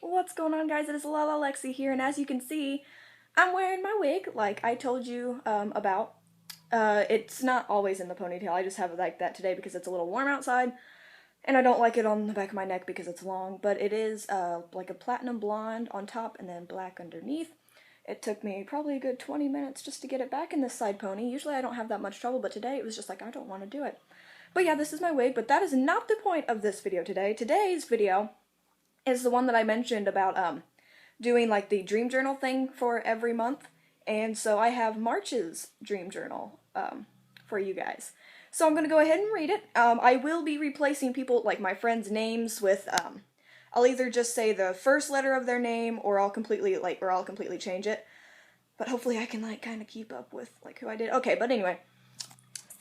What's going on, guys? It is Lala Lexi here, and as you can see, I'm wearing my wig like I told you about. It's not always in the ponytail. I just have it like that today because it's a little warm outside, and I don't like it on the back of my neck because it's long, but it is like a platinum blonde on top and then black underneath. It took me probably a good 20 minutes just to get it back in this side pony. Usually I don't have that much trouble, but today it was just like, I don't want to do it. But yeah, this is my wig, but that is not the point of this video today. Today's video is the one that I mentioned about doing like the dream journal thing for every month. And so I have March's dream journal for you guys. So I'm going to go ahead and read it. I will be replacing people, like my friends' names with, I'll either just say the first letter of their name or I'll completely change it. But hopefully I can like kind of keep up with like who I did. Okay, but anyway.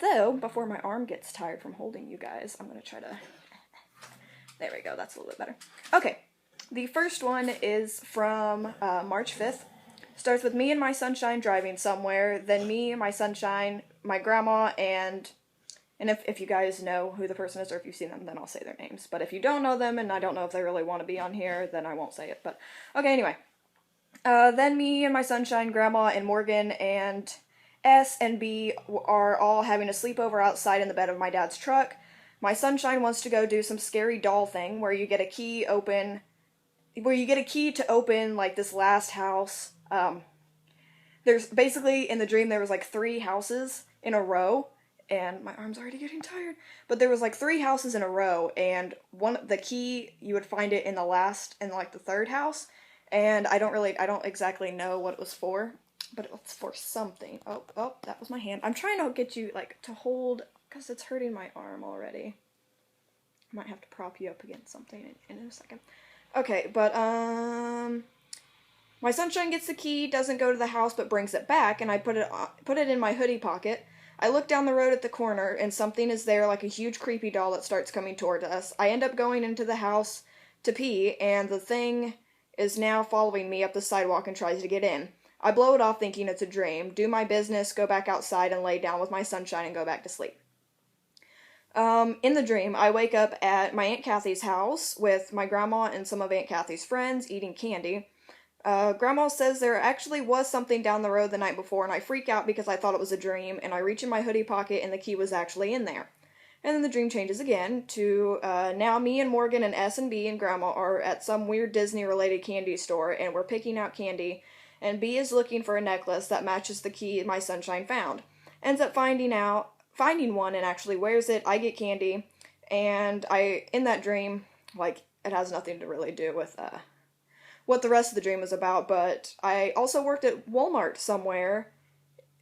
So, before my arm gets tired from holding you guys, I'm going to try to... There we go, that's a little bit better. Okay, the first one is from March 5th. Starts with me and my sunshine driving somewhere, then me, my sunshine, my grandma, and if you guys know who the person is or if you've seen them, then I'll say their names. But if you don't know them and I don't know if they really want to be on here, then I won't say it. But, okay, anyway. Then me and my sunshine, grandma, and Morgan, and S and B are all having a sleepover outside in the bed of my dad's truck. My sunshine wants to go do some scary doll thing where you get a key to open like this last house. There's basically in the dream there was like 3 houses in a row, and my arm's already getting tired. But there was like 3 houses in a row, and the key you would find it in like the 3rd house, and I don't exactly know what it was for. But it's for something. Oh, that was my hand. I'm trying to get you, like, to hold, because it's hurting my arm already. I might have to prop you up against something in a second. Okay, but, my sunshine gets the key, doesn't go to the house, but brings it back, and I put it in my hoodie pocket. I look down the road at the corner, and something is there, like a huge creepy doll that starts coming toward us. I end up going into the house to pee, and the thing is now following me up the sidewalk and tries to get in. I blow it off thinking it's a dream, do my business, go back outside and lay down with my sunshine and go back to sleep. In the dream, I wake up at my Aunt Kathy's house with my grandma and some of Aunt Kathy's friends eating candy. Grandma says there actually was something down the road the night before, and I freak out because I thought it was a dream, and I reach in my hoodie pocket and the key was actually in there. And then the dream changes again to now me and Morgan and S and B and Grandma are at some weird Disney-related candy store, and we're picking out candy. And B is looking for a necklace that matches the key my sunshine found. Ends up finding one and actually wears it. I get candy, and in that dream, like, it has nothing to really do with what the rest of the dream is about, but I also worked at Walmart somewhere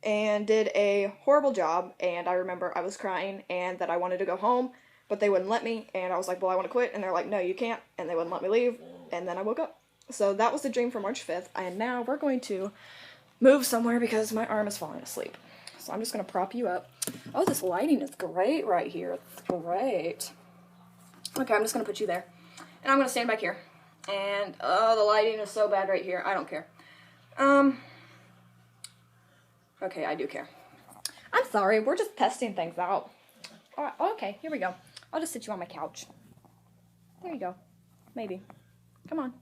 and did a horrible job, and I remember I was crying and that I wanted to go home, but they wouldn't let me, and I was like, well, I want to quit, and they're like, no, you can't, and they wouldn't let me leave, and then I woke up. So that was the dream for March 5th, and now we're going to move somewhere because my arm is falling asleep. So I'm just going to prop you up. Oh, this lighting is great right here. It's great. Okay, I'm just going to put you there. And I'm going to stand back here. And, oh, the lighting is so bad right here. I don't care. Okay, I do care. I'm sorry, we're just testing things out. Okay, here we go. I'll just sit you on my couch. There you go. Maybe. Come on.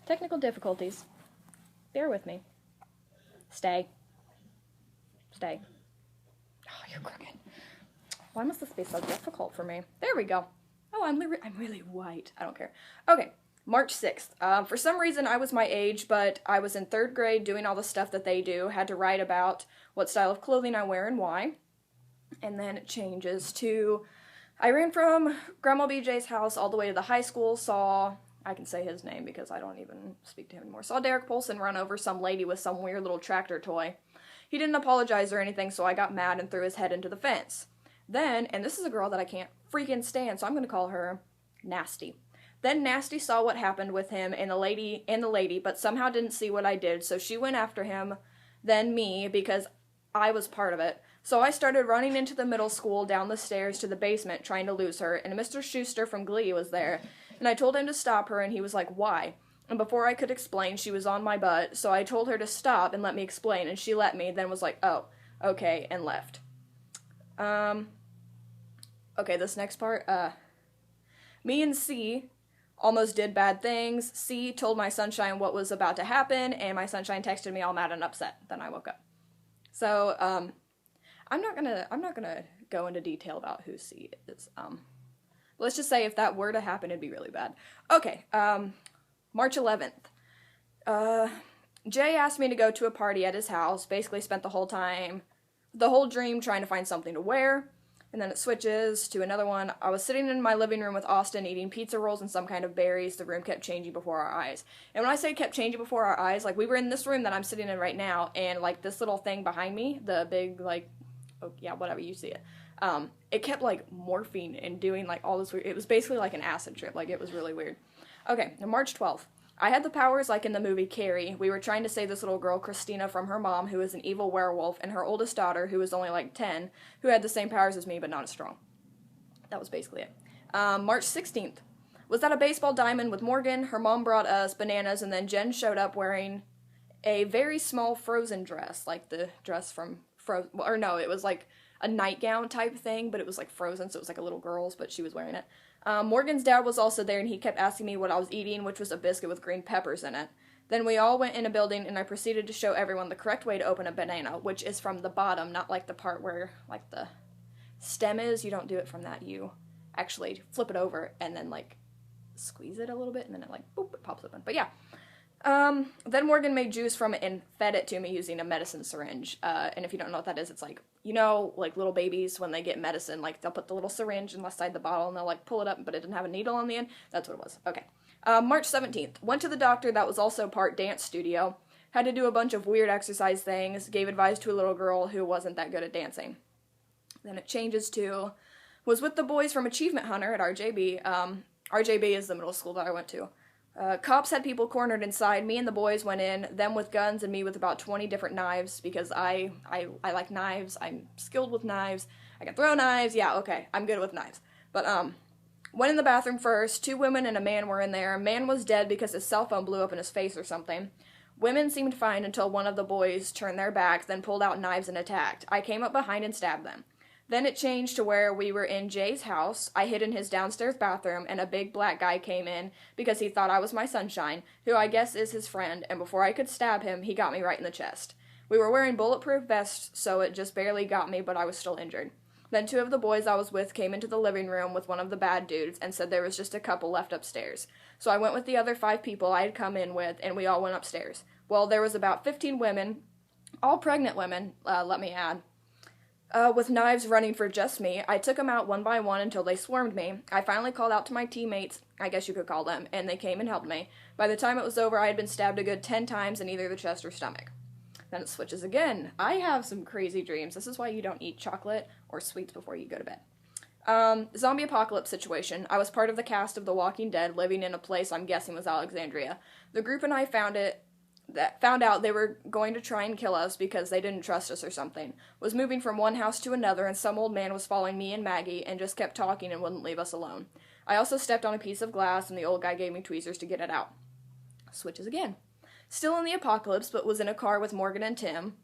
Technical difficulties. Bear with me. Stay. Stay. Oh, you're crooked. Why must this be so difficult for me? There we go. Oh, I'm really white. I don't care. Okay, March 6th. For some reason, I was my age, but I was in 3rd grade doing all the stuff that they do. Had to write about what style of clothing I wear and why. And then it changes to... I ran from Grandma BJ's house all the way to the high school, saw... I can say his name because I don't even speak to him anymore. Saw Derek Polson run over some lady with some weird little tractor toy. He didn't apologize or anything, so I got mad and threw his head into the fence. Then, and this is a girl that I can't freaking stand, so I'm going to call her Nasty. Then Nasty saw what happened with him and the lady, but somehow didn't see what I did, so she went after him, then me, because I was part of it. So I started running into the middle school, down the stairs to the basement, trying to lose her, and Mr. Schuster from Glee was there. And I told him to stop her, and he was like, why? And before I could explain, she was on my butt, so I told her to stop and let me explain, and she let me, then was like, oh, okay, and left. Okay, this next part, me and C almost did bad things. C, told my sunshine what was about to happen, and my sunshine texted me all mad and upset. Then I woke up. So, I'm not gonna go into detail about who C is. Let's just say if that were to happen, it'd be really bad. Okay, March 11th. Jay asked me to go to a party at his house, basically spent the whole dream trying to find something to wear, and then it switches to another one. I was sitting in my living room with Austin eating pizza rolls and some kind of berries. The room kept changing before our eyes. And when I say kept changing before our eyes, like, we were in this room that I'm sitting in right now, and, like, this little thing behind me, the big, like, oh, yeah, whatever, you see it, it kept, like, morphing and doing, like, all this weird, it was basically like an acid trip, like, it was really weird. Okay, March 12th. I had the powers like in the movie Carrie. We were trying to save this little girl, Christina, from her mom, who is an evil werewolf, and her oldest daughter, who was only like 10, who had the same powers as me, but not as strong. That was basically it. March 16th. Was at a baseball diamond with Morgan. Her mom brought us bananas, and then Jen showed up wearing a very small Frozen dress, like the dress from Frozen, or no, it was like a nightgown type thing, but it was like Frozen, so it was like a little girl's, but she was wearing it. Morgan's dad was also there, and he kept asking me what I was eating, which was a biscuit with green peppers in it. Then we all went in a building, and I proceeded to show everyone the correct way to open a banana, which is from the bottom, not like the part where, like, the stem is. You don't do it from that. You actually flip it over and then, like, squeeze it a little bit, and then it, like, boop, it pops open. But yeah. Then Morgan made juice from it and fed it to me using a medicine syringe. And if you don't know what that is, it's like, you know, like little babies, when they get medicine, like, they'll put the little syringe inside the bottle and they'll, like, pull it up, but it didn't have a needle on the end. That's what it was. Okay. March 17th. Went to the doctor that was also part dance studio. Had to do a bunch of weird exercise things. Gave advice to a little girl who wasn't that good at dancing. Then it changes to, was with the boys from Achievement Hunter at RJB. RJB is the middle school that I went to. Cops had people cornered inside. Me and the boys went in, them with guns and me with about 20 different knives, because I like knives. I'm skilled with knives. I can throw knives. Yeah, okay, I'm good with knives. But, went in the bathroom first. 2 women and a man were in there. Man was dead because his cell phone blew up in his face or something. Women seemed fine until one of the boys turned their backs, then pulled out knives and attacked. I came up behind and stabbed them. Then it changed to where we were in Jay's house. I hid in his downstairs bathroom, and a big black guy came in because he thought I was my sunshine, who I guess is his friend, and before I could stab him, he got me right in the chest. We were wearing bulletproof vests, so it just barely got me, but I was still injured. Then 2 of the boys I was with came into the living room with one of the bad dudes and said there was just a couple left upstairs. So I went with the other 5 people I had come in with, and we all went upstairs. Well, there was about 15 women, all pregnant women, let me add, with knives running for just me. I took them out one by one until they swarmed me. I finally called out to my teammates, I guess you could call them, and they came and helped me. By the time it was over, I had been stabbed a good 10 times in either the chest or stomach. Then it switches again. I have some crazy dreams. This is why you don't eat chocolate or sweets before you go to bed. Zombie apocalypse situation. I was part of the cast of The Walking Dead, living in a place I'm guessing was Alexandria. The group and I found out they were going to try and kill us because they didn't trust us or something. Was moving from one house to another, and some old man was following me and Maggie and just kept talking and wouldn't leave us alone. I also stepped on a piece of glass, and the old guy gave me tweezers to get it out. Switches again. Still in the apocalypse, but was in a car with Morgan and Tim.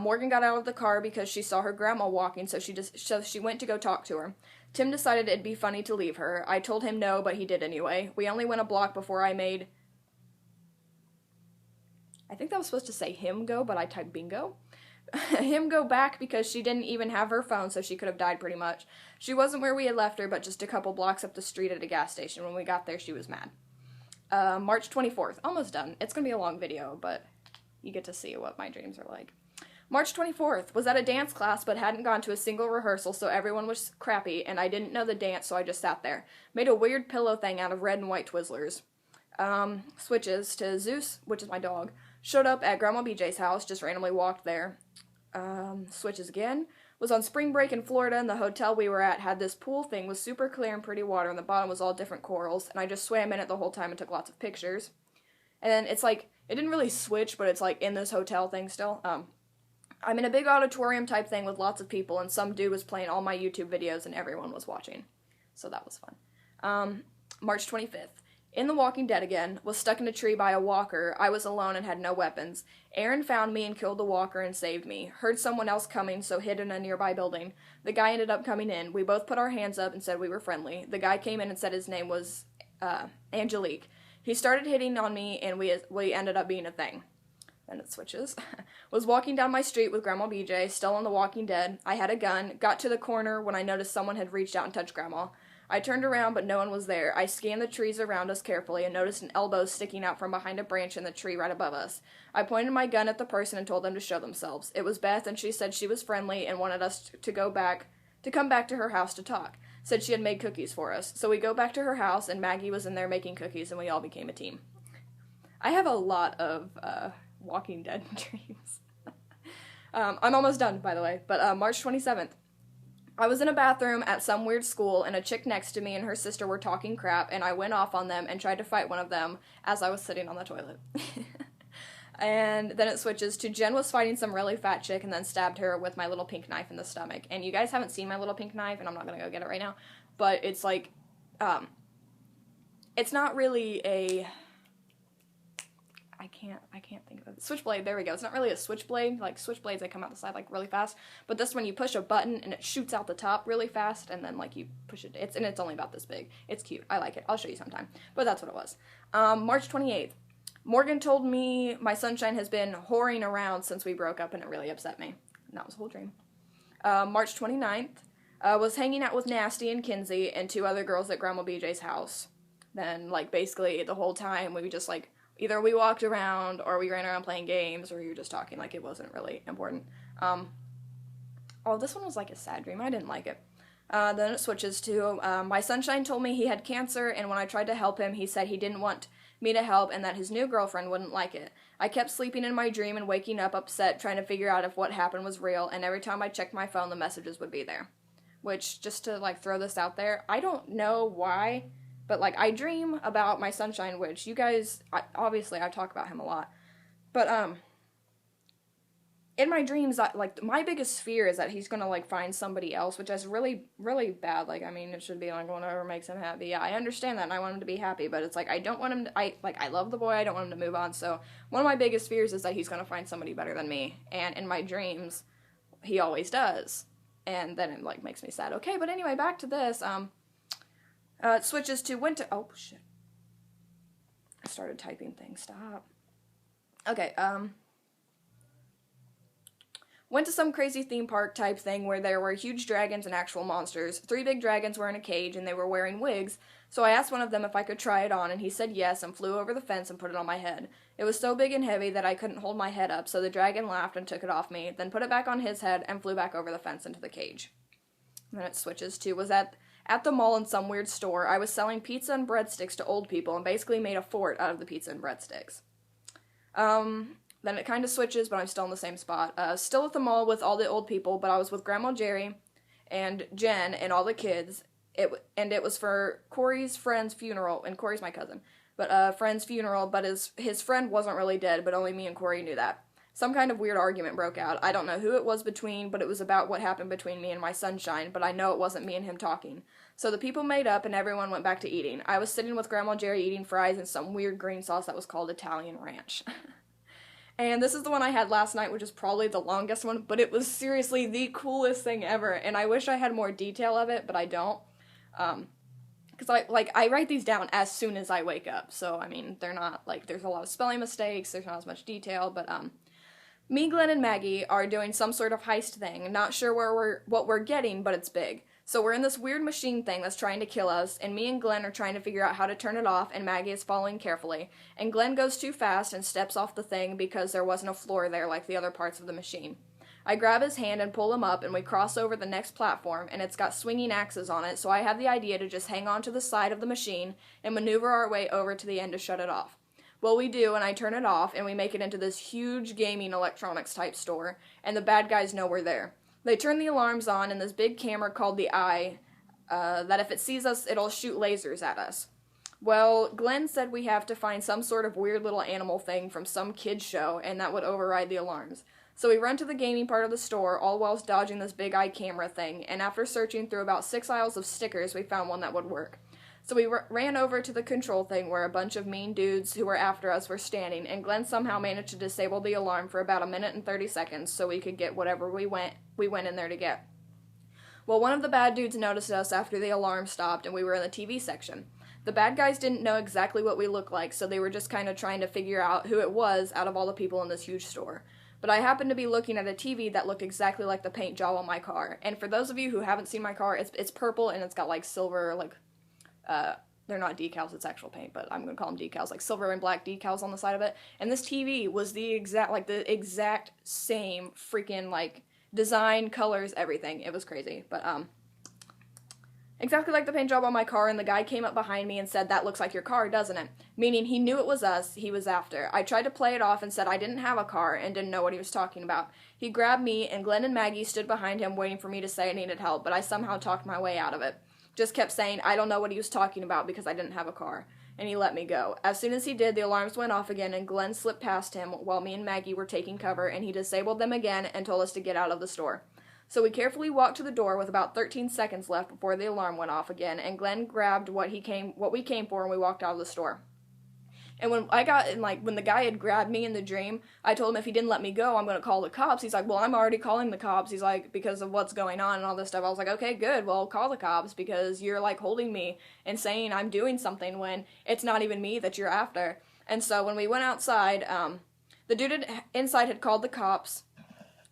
Morgan got out of the car because she saw her grandma walking, so she went to go talk to her. Tim decided it'd be funny to leave her. I told him no, but he did anyway. We only went a block before I made... I think that was supposed to say him go, but I typed bingo. Him go back because she didn't even have her phone, so she could have died pretty much. She wasn't where we had left her, but just a couple blocks up the street at a gas station. When we got there, she was mad. March 24th. Almost done. It's going to be a long video, but you get to see what my dreams are like. March 24th. Was at a dance class, but hadn't gone to a single rehearsal, so everyone was crappy, and I didn't know the dance, so I just sat there. Made a weird pillow thing out of red and white Twizzlers. Switches to Zeus, which is my dog. Showed up at Grandma BJ's house, just randomly walked there. Switches again. Was on spring break in Florida, and the hotel we were at had this pool thing with super clear and pretty water, and the bottom was all different corals, and I just swam in it the whole time and took lots of pictures. And then it's like, it didn't really switch, but it's like in this hotel thing still. I'm in a big auditorium type thing with lots of people, and some dude was playing all my YouTube videos, and everyone was watching. So that was fun. March 25th. In The Walking Dead again, was stuck in a tree by a walker. I was alone and had no weapons. Aaron found me and killed the walker and saved me. Heard someone else coming, so hid in a nearby building. The guy ended up coming in. We both put our hands up and said we were friendly. The guy came in and said his name was Angelique. He started hitting on me, and we ended up being a thing. Then it switches. Was walking down my street with Grandma BJ, still on The Walking Dead. I had a gun, got to the corner when I noticed someone had reached out and touched Grandma. I turned around, but no one was there. I scanned the trees around us carefully and noticed an elbow sticking out from behind a branch in the tree right above us. I pointed my gun at the person and told them to show themselves. It was Beth, and she said she was friendly and wanted us to come back to her house to talk. Said she had made cookies for us. So we go back to her house, and Maggie was in there making cookies, and we all became a team. I have a lot of Walking Dead dreams. I'm almost done, by the way, but March 27th. I was in a bathroom at some weird school, and a chick next to me and her sister were talking crap, and I went off on them and tried to fight one of them as I was sitting on the toilet. And then it switches to Jen was fighting some really fat chick and then stabbed her with my little pink knife in the stomach. And you guys haven't seen my little pink knife, and I'm not going to go get it right now, but it's like, it's not really a... I can't think of it. Switchblade, there we go. It's not really a switchblade. Like, switchblades, they come out the side, like, really fast. But this one, you push a button, and it shoots out the top really fast, and then, like, you push it. It's only about this big. It's cute. I like it. I'll show you sometime. But that's what it was. March 28th. Morgan told me my sunshine has been whoring around since we broke up, and it really upset me. And that was a whole dream. March 29th. Was hanging out with Nasty and Kinsey and 2 other girls at Grandma BJ's house. Then, like, basically, the whole time, we just, like... Either we walked around, or we ran around playing games, or we were just talking, like, it wasn't really important. Oh, this one was, like, a sad dream. I didn't like it. Then it switches to, my sunshine told me he had cancer, and when I tried to help him, he said he didn't want me to help, and that his new girlfriend wouldn't like it. I kept sleeping in my dream and waking up upset, trying to figure out if what happened was real, and every time I checked my phone, the messages would be there. Which, just to, like, throw this out there, I don't know why... But, like, I dream about my sunshine, which you guys, obviously, I talk about him a lot. But, in my dreams, like, my biggest fear is that he's gonna, like, find somebody else, which is really, really bad. Like, I mean, it should be, like, whatever makes him happy. Yeah, I understand that, and I want him to be happy, but it's, like, I don't want him to, I love the boy, I don't want him to move on, so one of my biggest fears is that he's gonna find somebody better than me, and in my dreams, he always does. And then it, like, makes me sad. Okay, but anyway, back to this, it switches to winter. Oh, shit. I started typing things. Stop. Okay, went to some crazy theme park type thing where there were huge dragons and actual monsters. 3 big dragons were in a cage and they were wearing wigs, so I asked one of them if I could try it on, and he said yes and flew over the fence and put it on my head. It was so big and heavy that I couldn't hold my head up, so the dragon laughed and took it off me, then put it back on his head and flew back over the fence into the cage. And then it switches to, was at the mall in some weird store. I was selling pizza and breadsticks to old people and basically made a fort out of the pizza and breadsticks. Then it kind of switches, but I'm still in the same spot. Still at the mall with all the old people, but I was with Grandma Jerry and Jen and all the kids. It was for Corey's friend's funeral, and Corey's my cousin. But friend's funeral, but his friend wasn't really dead, but only me and Corey knew that. Some kind of weird argument broke out. I don't know who it was between, but it was about what happened between me and my sunshine, but I know it wasn't me and him talking. So the people made up and everyone went back to eating. I was sitting with Grandma Jerry eating fries and some weird green sauce that was called Italian Ranch. And this is the one I had last night, which is probably the longest one, but it was seriously the coolest thing ever, and I wish I had more detail of it, but I don't. Because I write these down as soon as I wake up, so, I mean, they're not, like, there's a lot of spelling mistakes, there's not as much detail, but, me, Glenn, and Maggie are doing some sort of heist thing, not sure what we're getting, but it's big. So we're in this weird machine thing that's trying to kill us, and me and Glenn are trying to figure out how to turn it off, and Maggie is following carefully. And Glenn goes too fast and steps off the thing because there wasn't a floor there like the other parts of the machine. I grab his hand and pull him up, and we cross over the next platform, and it's got swinging axes on it, so I have the idea to just hang on to the side of the machine and maneuver our way over to the end to shut it off. Well, we do, and I turn it off, and we make it into this huge gaming electronics type store, and the bad guys know we're there. They turn the alarms on in this big camera called the Eye, that if it sees us, it'll shoot lasers at us. Well, Glenn said we have to find some sort of weird little animal thing from some kid's show, and that would override the alarms. So we run to the gaming part of the store, all whilst dodging this big eye camera thing, and after searching through about 6 aisles of stickers, we found one that would work. So we ran over to the control thing where a bunch of mean dudes who were after us were standing, and Glenn somehow managed to disable the alarm for about 1 minute and 30 seconds so we could get whatever we went in there to get. Well, one of the bad dudes noticed us after the alarm stopped and we were in the TV section. The bad guys didn't know exactly what we looked like, so they were just kind of trying to figure out who it was out of all the people in this huge store. But I happened to be looking at a TV that looked exactly like the paint job on my car. And for those of you who haven't seen my car, it's purple and it's got like silver, like, they're not decals, it's actual paint, but I'm going to call them decals, like silver and black decals on the side of it. And this TV was the exact same freaking, like, design, colors, everything. It was crazy. But, exactly like the paint job on my car, and the guy came up behind me and said, "That looks like your car, doesn't it?" Meaning he knew it was us, he was after. I tried to play it off and said I didn't have a car and didn't know what he was talking about. He grabbed me, and Glenn and Maggie stood behind him waiting for me to say I needed help, but I somehow talked my way out of it. Just kept saying I don't know what he was talking about because I didn't have a car. And he let me go. As soon as he did, the alarms went off again, and Glenn slipped past him while me and Maggie were taking cover, and he disabled them again and told us to get out of the store. So we carefully walked to the door with about 13 seconds left before the alarm went off again, and Glenn grabbed what we came for, and we walked out of the store. And when the guy had grabbed me in the dream, I told him if he didn't let me go, I'm going to call the cops. He's like, "Well, I'm already calling the cops." He's like, "Because of what's going on and all this stuff." I was like, "Okay, good. Well, call the cops because you're, like, holding me and saying I'm doing something when it's not even me that you're after." And so when we went outside, the dude inside had called the cops.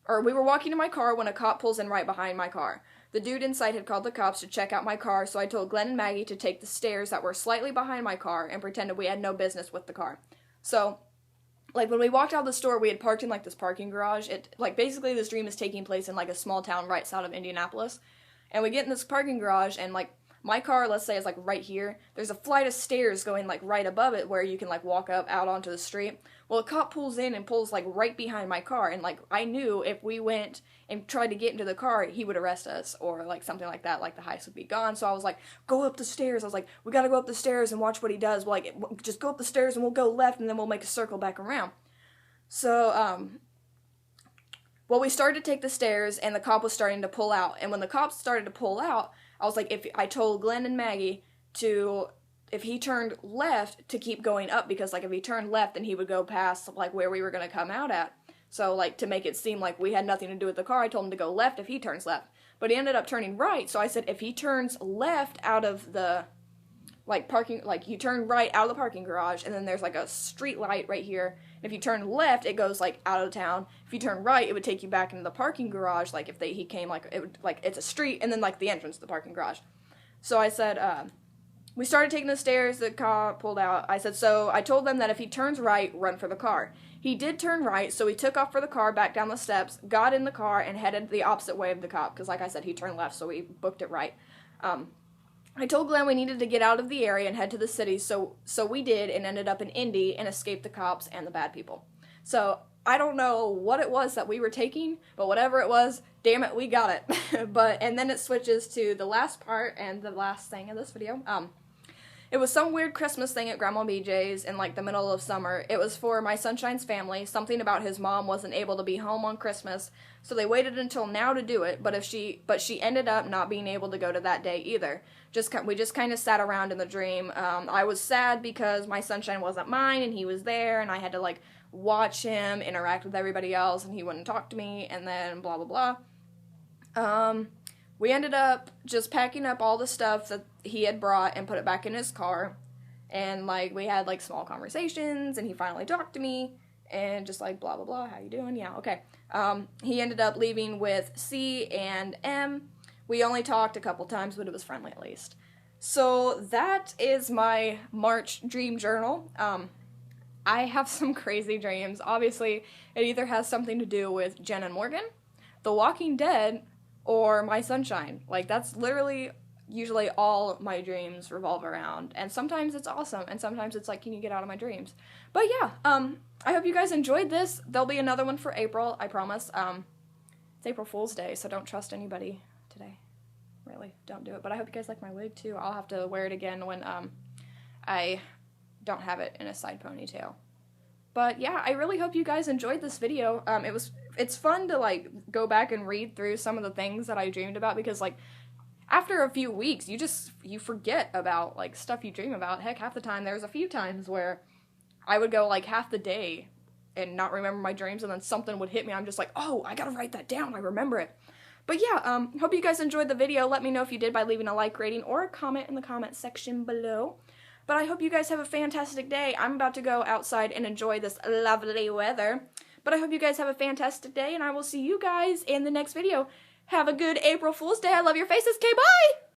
Or we were walking to my car when a cop pulls in right behind my car. The dude inside had called the cops to check out my car, so I told Glenn and Maggie to take the stairs that were slightly behind my car and pretended we had no business with the car. So, like, when we walked out of the store, we had parked in, like, this parking garage. Basically, this dream is taking place in, like, a small town right south of Indianapolis. And we get in this parking garage, and, like, my car, let's say, is, like, right here. There's a flight of stairs going, like, right above it where you can, like, walk up out onto the street. Well, a cop pulls in and pulls, like, right behind my car, and, like, I knew if we went and tried to get into the car, he would arrest us, or, like, something like that, like, the heist would be gone. So I was like, "Go up the stairs." I was like, "We gotta go up the stairs and watch what he does. Well, like, just go up the stairs and we'll go left, and then we'll make a circle back around." So, well, we started to take the stairs, and the cop was starting to pull out, and when the cops started to pull out, I was like, I told Glenn and Maggie if he turned left, to keep going up, because, like, if he turned left, then he would go past, like, where we were going to come out at. So, like, to make it seem like we had nothing to do with the car, I told him to go left if he turns left. But he ended up turning right, so I said if he turns left out of the, like, parking, like, you turn right out of the parking garage, and then there's, like, a street light right here. If you turn left, it goes, like, out of town. If you turn right, it would take you back into the parking garage, like, if he came, like, it would, like, it's a street, and then, like, the entrance to the parking garage. So I said, we started taking the stairs, the car pulled out. I said, so I told them that if he turns right, run for the car. He did turn right, so we took off for the car, back down the steps, got in the car, and headed the opposite way of the cop, because, like I said, he turned left, so we booked it right. I told Glenn we needed to get out of the area and head to the city, so we did, and ended up in Indy and escaped the cops and the bad people. So, I don't know what it was that we were taking, but whatever it was, damn it, we got it. And then it switches to the last part and the last thing of this video. It was some weird Christmas thing at Grandma BJ's in, like, the middle of summer. It was for my sunshine's family. Something about his mom wasn't able to be home on Christmas, so they waited until now to do it, but she ended up not being able to go to that day either. We just kind of sat around in the dream. I was sad because my sunshine wasn't mine, and he was there, and I had to, like, watch him interact with everybody else, and he wouldn't talk to me, and then blah, blah, blah. We ended up just packing up all the stuff that he had brought and put it back in his car. And, like, we had, like, small conversations, and he finally talked to me, and just, like, blah, blah, blah, how you doing? Yeah, okay. He ended up leaving with C and M. We only talked a couple times, but it was friendly at least. So, that is my March dream journal. I have some crazy dreams. Obviously, it either has something to do with Jen and Morgan, The Walking Dead, or my sunshine. Like, that's literally usually all my dreams revolve around. And sometimes it's awesome, and sometimes it's like, can you get out of my dreams? But yeah, I hope you guys enjoyed this. There'll be another one for April, I promise. It's April Fool's Day, so don't trust anybody today. Really, don't do it. But I hope you guys like my wig, too. I'll have to wear it again when, I don't have it in a side ponytail. But yeah, I really hope you guys enjoyed this video. It's fun to, like, go back and read through some of the things that I dreamed about, because, like, after a few weeks, you forget about, like, stuff you dream about. Heck, half the time, there's a few times where I would go, like, half the day and not remember my dreams, and then something would hit me. I'm just like, oh, I gotta write that down. I remember it. But yeah, hope you guys enjoyed the video. Let me know if you did by leaving a like, rating, or a comment in the comment section below. But I hope you guys have a fantastic day. I'm about to go outside and enjoy this lovely weather. But I hope you guys have a fantastic day, and I will see you guys in the next video. Have a good April Fool's Day. I love your faces. Okay, bye!